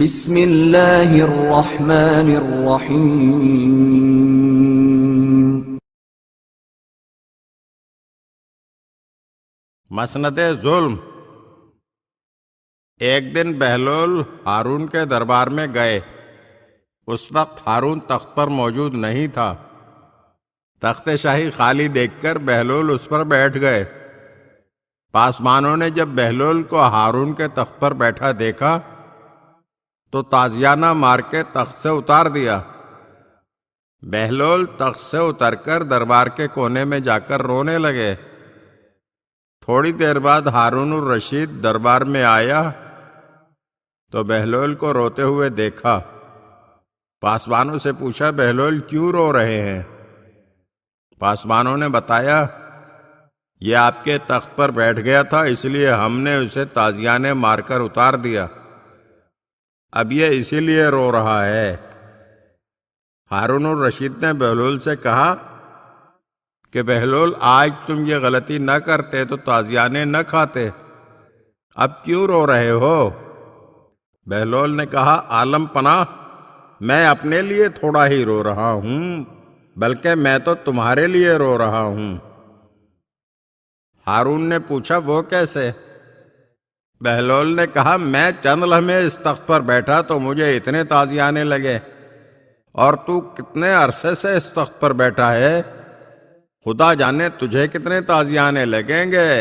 بسم اللہ الرحمن الرحیم۔ مسند ظلم۔ ایک دن بہلول ہارون کے دربار میں گئے۔ اس وقت ہارون تخت پر موجود نہیں تھا۔ تخت شاہی خالی دیکھ کر بہلول اس پر بیٹھ گئے۔ پاسبانوں نے جب بہلول کو ہارون کے تخت پر بیٹھا دیکھا تو تازیانہ مار کے تخت سے اتار دیا۔ بہلول تخت سے اتر کر دربار کے کونے میں جا کر رونے لگے۔ تھوڑی دیر بعد ہارون الرشید دربار میں آیا تو بہلول کو روتے ہوئے دیکھا۔ پاسبانوں سے پوچھا، بہلول کیوں رو رہے ہیں؟ پاسبانوں نے بتایا، یہ آپ کے تخت پر بیٹھ گیا تھا، اس لیے ہم نے اسے تازیانے مار کر اتار دیا، اب یہ اسی لیے رو رہا ہے۔ ہارون الرشید نے بہلول سے کہا کہ بہلول، آج تم یہ غلطی نہ کرتے تو تازیانے نہ کھاتے، اب کیوں رو رہے ہو؟ بہلول نے کہا، عالم پناہ، میں اپنے لیے تھوڑا ہی رو رہا ہوں، بلکہ میں تو تمہارے لیے رو رہا ہوں۔ ہارون نے پوچھا، وہ کیسے؟ بہلول نے کہا، میں چند لمحے اس تخت پر بیٹھا تو مجھے اتنے تازیانے لگے، اور تو کتنے عرصے سے اس تخت پر بیٹھا ہے، خدا جانے تجھے کتنے تازیانے لگیں گے۔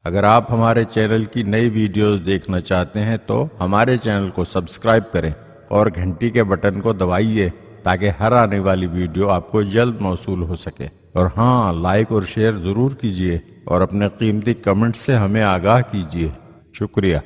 اگر آپ ہمارے چینل کی نئی ویڈیوز دیکھنا چاہتے ہیں تو ہمارے چینل کو سبسکرائب کریں اور گھنٹی کے بٹن کو دبائیے تاکہ ہر آنے والی ویڈیو آپ کو جلد موصول ہو سکے۔ اور ہاں، لائک اور شیئر ضرور کیجیے اور اپنے قیمتی کمنٹ سے ہمیں آگاہ کیجیے۔ شکریہ۔